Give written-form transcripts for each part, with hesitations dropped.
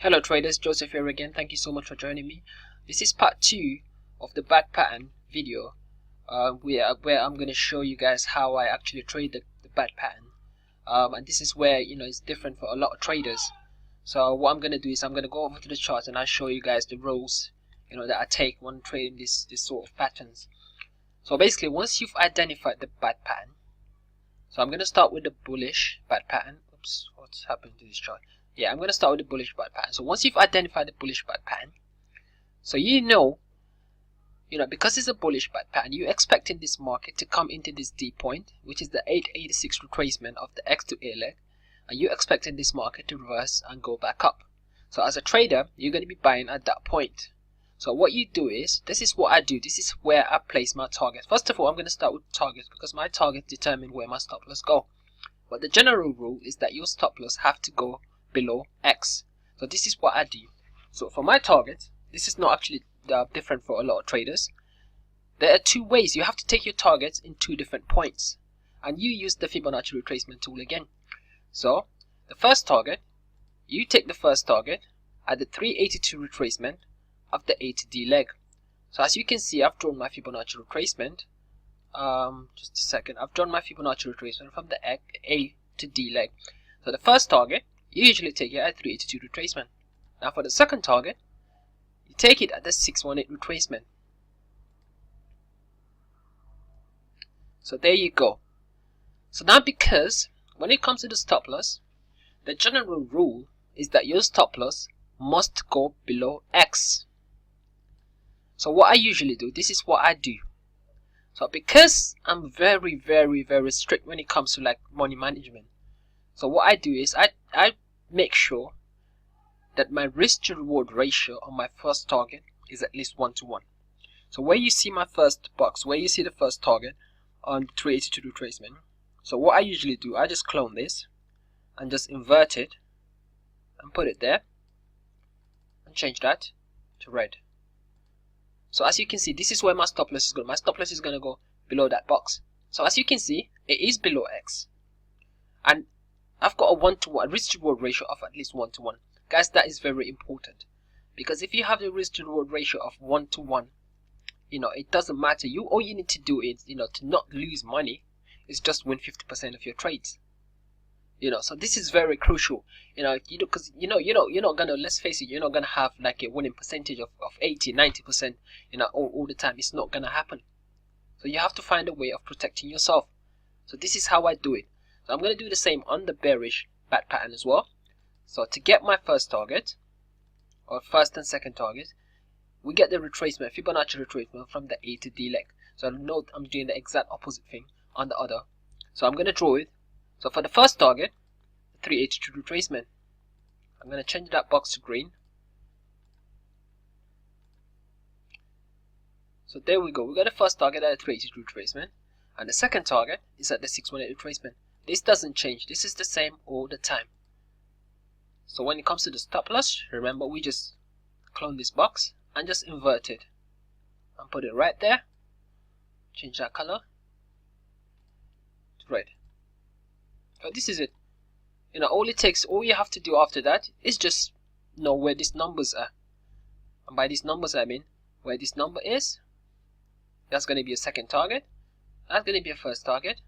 Hello traders, Joseph here again. Thank you so much for joining me. This is part 2 of the bad pattern video where I'm going to show you guys how I actually trade the bad pattern. And this is where it's different for a lot of traders. So what I'm going to do is I'm going to go over to the chart and I'll show you guys the rules that I take when trading this sort of patterns. So basically, once you've identified the bad pattern, so I'm going to start with the bullish bad pattern. Oops, what's happened to this chart? Yeah, I'm going to start with the bullish bad pattern. So once you've identified the bullish bad pattern, so because it's a bullish bad pattern, you're expecting this market to come into this D point, which is the 886 retracement of the X to A leg, and you're expecting this market to reverse and go back up. So as a trader, you're going to be buying at that point. So what you do is, this is what I do. This is where I place my target. First of all, I'm going to start with targets because my targets determine where my stop loss go. But the general rule is that your stop loss have to go below X. So this is what I do. So for my target, this is not actually different for a lot of traders. There are two ways. You have to take your targets in two different points, and you use the Fibonacci retracement tool again. So the first target, you take the first target at the 382 retracement of the A to D leg. So as you can see, I've drawn my Fibonacci retracement. Just a second. I've drawn my Fibonacci retracement from the A to D leg. So the first target, you usually take it at 382 retracement. Now for the second target, you take it at the 618 retracement. So there you go. So now, because when it comes to the stop loss, the general rule is that your stop loss must go below X. So what I usually do, this is what I do. So because I'm very strict when it comes to like money management, so what I do is I make sure that my risk to reward ratio on my first target is at least 1:1. So where you see my first box, where you see the first target on 382 retracement, so what I usually do, I just clone this and just invert it and put it there and change that to red. So as you can see, this is where my stop loss is going. My stop loss is going to go below that box. So as you can see, it is below X. And I've got a 1:1 risk to reward ratio of at least 1:1. Guys, that is very important, because if you have the risk to reward ratio of 1:1, it doesn't matter. All you need to do is, to not lose money, is just win 50% of your trades. So this is very crucial. Because you're not gonna, let's face it, you're not gonna have like a winning percentage of 80-90%, all the time. It's not gonna happen. So you have to find a way of protecting yourself. So this is how I do it. So I'm gonna do the same on the bearish bad pattern as well. So to get my first target, or first and second target, we get the retracement, Fibonacci retracement from the A to D leg. So note I'm doing the exact opposite thing on the other. So I'm going to draw it. So for the first target, the 382 retracement, I'm going to change that box to green. So there we go. We got the first target at the 382 retracement, and the second target is at the 618 retracement. This doesn't change. This is the same all the time. So when it comes to the stop loss, remember we just clone this box and just invert it and put it right there. Change that color to red. So this is it. All you have to do after that is just know where these numbers are. And by these numbers I mean where this number is. That's going to be your second target. That's going to be your first target.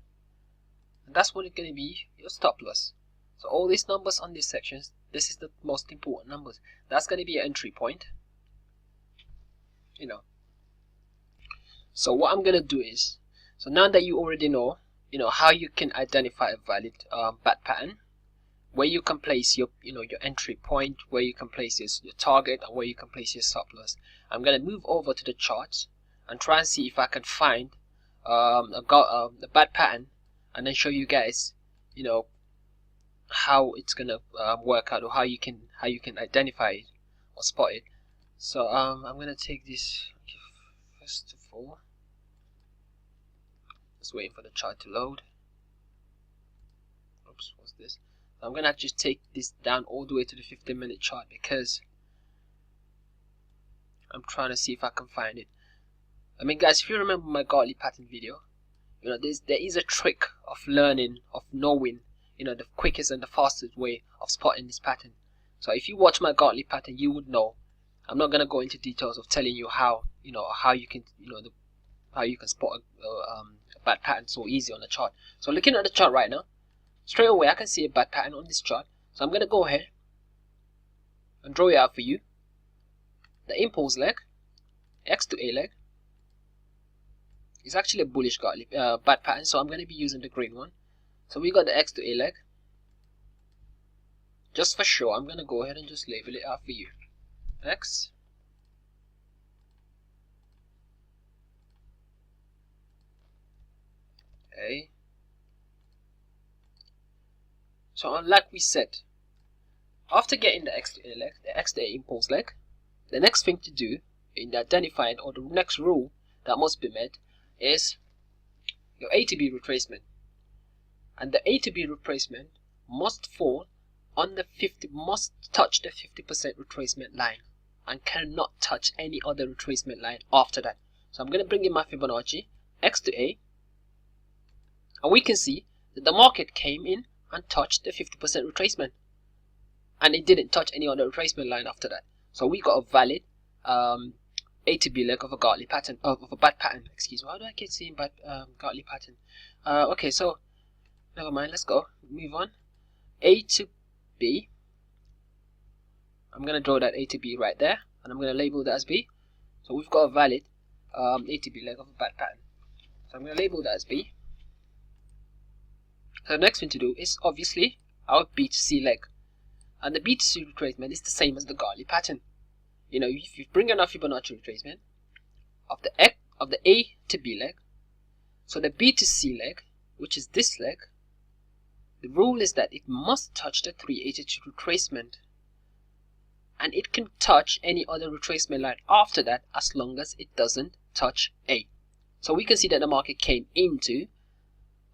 And that's what it's going to be your stop loss. So all these numbers on these sections, this is the most important numbers. That's going to be your entry point. So what I'm going to do is, so now that you already know, how you can identify a valid bad pattern, where you can place your, your entry point, where you can place your target, and where you can place your stop loss. I'm going to move over to the charts and try and see if I can find the bad pattern, and then show you guys, how it's gonna work out, or how you can identify it or spot it. So I'm gonna take this. Okay, first of all, just waiting for the chart to load. Oops, what's this? I'm gonna just take this down all the way to the 15-minute chart, because I'm trying to see if I can find it. I mean, guys, if you remember my godly pattern video, there is a trick of learning, of knowing, the quickest and the fastest way of spotting this pattern. So if you watch my Gartley pattern, you would know. I'm not going to go into details of telling you how you can how you can spot a bad pattern so easy on the chart. So looking at the chart right now, straight away I can see a bad pattern on this chart. So I'm going to go ahead and draw it out for you. The impulse leg, X to A leg, is actually a bullish bad pattern, so I'm going to be using the green one. So we got the X to A leg. Just for sure, I'm going to go ahead and just label it out for you. X A. So like we said, after getting the X to A leg, the X to A impulse leg, the next thing to do in identifying, or the next rule that must be met, is your A to B retracement. And the A to B retracement must fall on the must touch the 50% retracement line and cannot touch any other retracement line after that. So I'm going to bring in my Fibonacci, X to A, and we can see that the market came in and touched the 50% retracement, and it didn't touch any other retracement line after that. So we got a valid A to B leg of a Gartley pattern, of a bad pattern. Excuse me. Why do I keep seeing bad Gartley pattern? Okay, so never mind. Let's go. Move on. A to B. I'm gonna draw that A to B right there, and I'm gonna label that as B. So we've got a valid A to B leg of a bad pattern. So I'm gonna label that as B. So the next thing to do is obviously our B to C leg, and the B to C retracement is the same as the Gartley pattern. You know, if you bring enough Fibonacci retracement of the A to B leg, so the B to C leg, which is this leg, the rule is that it must touch the 382 retracement, and it can touch any other retracement line after that as long as it doesn't touch A. So we can see that the market came into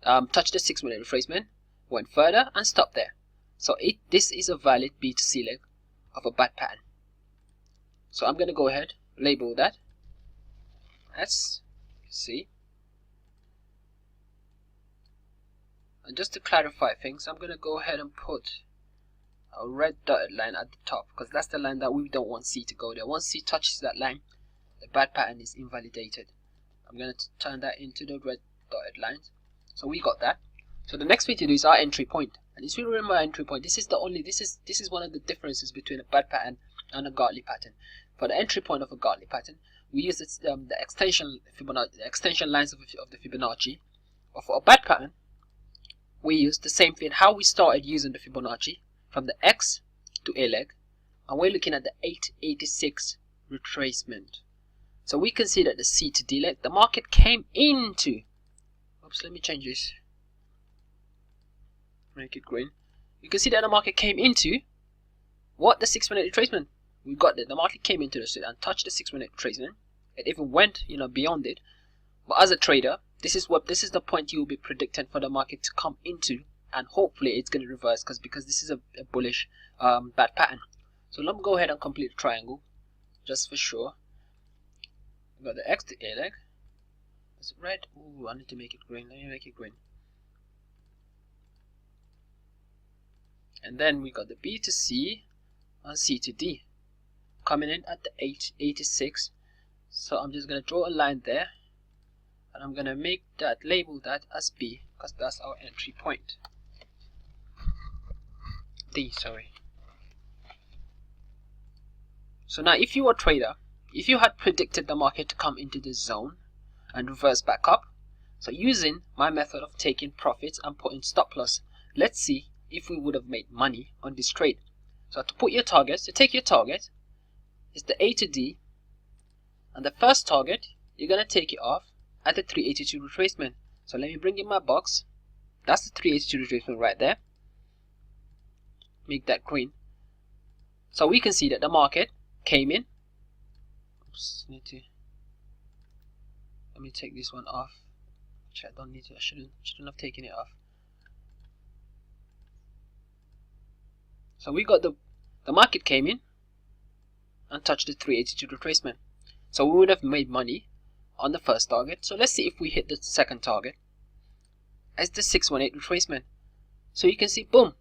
touch the 6-minute retracement, went further and stopped there. So this is a valid B to C leg of a bad pattern. So I'm going to go ahead, label that as C. And just to clarify things, I'm going to go ahead and put a red dotted line at the top, because that's the line that we don't want C to go there. Once C touches that line, the bad pattern is invalidated. I'm going to turn that into the red dotted lines. So we got that. So the next thing to do is our entry point. And if you remember our entry point, this is one of the differences between a bad pattern and a Gartley pattern. For the entry point of a Gartley pattern, we use the extension lines of the Fibonacci. Or for a bad pattern, we use the same thing, how we started using the Fibonacci, from the X to A leg, and we're looking at the 886 retracement. So we can see that the C to D leg, the market came into, oops, let me change this, make it green. You can see that the market came into what? The 6-minute retracement. We got that the market came into the and touched the 6-minute retracement. It even went, beyond it. But as a trader, this is the point you will be predicting for the market to come into, and hopefully it's going to reverse because this is a bullish bad pattern. So let me go ahead and complete the triangle just for sure. We got the X to A leg. Is it red? Ooh, I need to make it green. Let me make it green. And then we got the B to C and C to D coming in at the 886. So I'm just going to draw a line there, and I'm going to label that as B, because that's our entry point. D, sorry. So now if you were a trader, if you had predicted the market to come into this zone and reverse back up, so using my method of taking profits and putting stop loss, let's see if we would have made money on this trade. So to take your target is the A to D, and the first target you're going to take it off at the 382 retracement. So let me bring in my box. That's the 382 retracement right there. Make that green. So we can see that the market came in. Oops, let me take this one off. Which I don't need to. I shouldn't have taken it off. So we got the market came in and touched the 382 retracement. So we would have made money on the first target. So let's see if we hit the second target as the 618 retracement. So you can see, boom,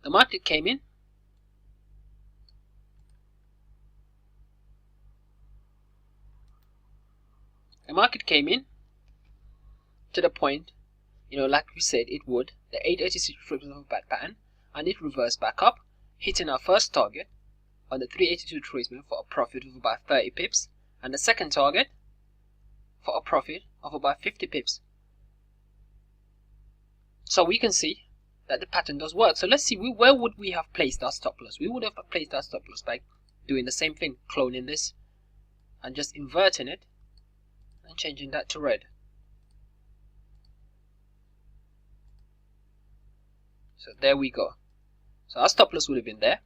the market came in, touched the 382 retracement, and it even went, beyond it. But as a trader, this is the point you will be predicting for the market to come into, and hopefully it's going to reverse because this is a bullish bad pattern. So The market came in to the point, like we said it would, the 886 retracement of a bad pattern, and it reversed back up, hitting our first target on the 382 retracement for a profit of about 30 pips, and the second target for a profit of about 50 pips. So we can see that the pattern does work. So let's see, where would we have placed our stop loss? We would have placed our stop loss by doing the same thing, cloning this and just inverting it and changing that to red. So there we go. So our stop loss would have been there.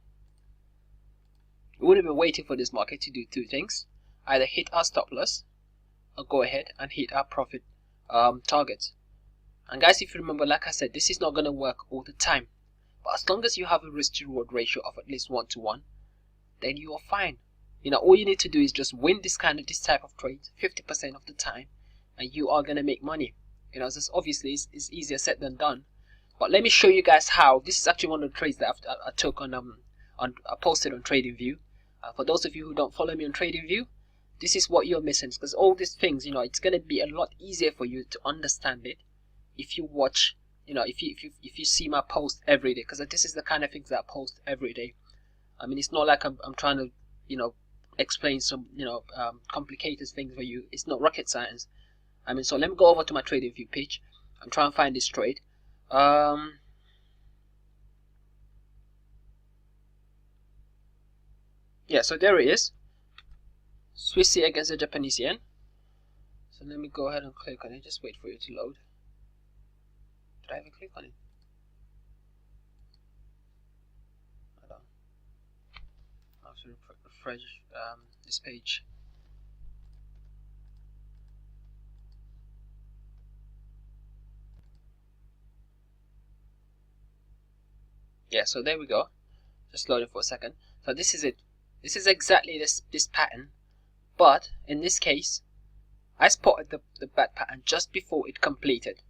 We would have been waiting for this market to do two things: either hit our stop loss or go ahead and hit our profit targets. And guys, if you remember, like I said, this is not going to work all the time, but as long as you have a risk to reward ratio of at least 1-to-1, then you are fine. All you need to do is just win this type of trade 50% of the time, and you are going to make money. This obviously is easier said than done, but let me show you guys how. This is actually one of the trades that I took I posted on TradingView. For those of you who don't follow me on TradingView, this is what you're missing, because all these things, it's going to be a lot easier for you to understand it if you watch, if you see my post every day, because this is the kind of things that I post every day. I mean, it's not like I'm trying to, explain some, complicated things for you. It's not rocket science. I mean, so let me go over to my TradingView page and try and find this trade. Yeah, so there it is. Swiss C against the Japanese yen. So let me go ahead and click on it. Just wait for it to load. Did I even click on it? Hold on. I have to refresh this page. Yeah, so there we go. Just loading for a second. So this is it. This is exactly this pattern, but in this case, I spotted the bad pattern just before it completed.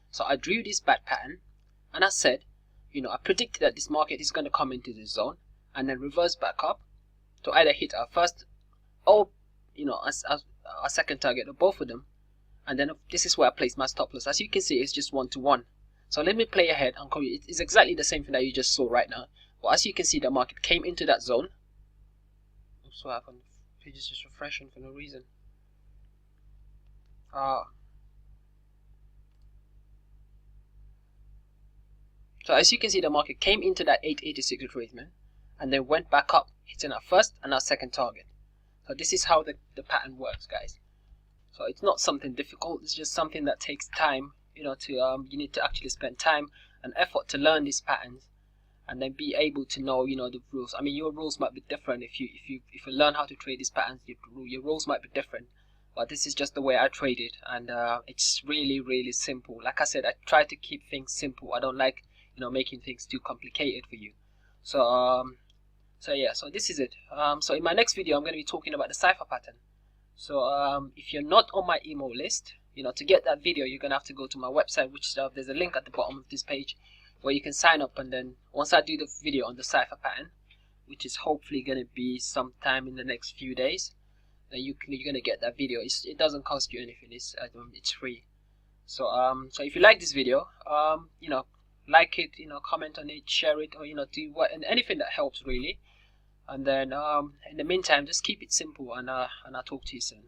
So I drew this bad pattern, and I said, I predicted that this market is going to come into this zone and then reverse back up to either hit our first or our second target, or both of them. And then this is where I placed my stop loss. As you can see, it's just 1-to-1. So let me play ahead and call you. It's exactly the same thing that you just saw right now. But as you can see, the market came into that zone. Oops, what happened? The page is just refreshing for no reason. So as you can see, the market came into that 886 retracement and then went back up, hitting our first and our second target. So this is how the pattern works, guys. So it's not something difficult. It's just something that takes time. You need to actually spend time and effort to learn these patterns, and then be able to know, the rules. I mean, your rules might be different if you learn how to trade these patterns. Your rules might be different, but this is just the way I trade it, and it's really simple. Like I said, I try to keep things simple. I don't like making things too complicated for you. So yeah, so this is it. So in my next video, I'm going to be talking about the cipher pattern. So if you're not on my email list, to get that video, you're gonna have to go to my website, which there's a link at the bottom of this page where you can sign up, and then once I do the video on the cipher pattern, which is hopefully gonna be sometime in the next few days, then you're gonna get that video. It doesn't cost you anything. It's free. So so if you like this video, like it, comment on it, share it, or do and anything that helps really. And then in the meantime, just keep it simple, and I'll talk to you soon.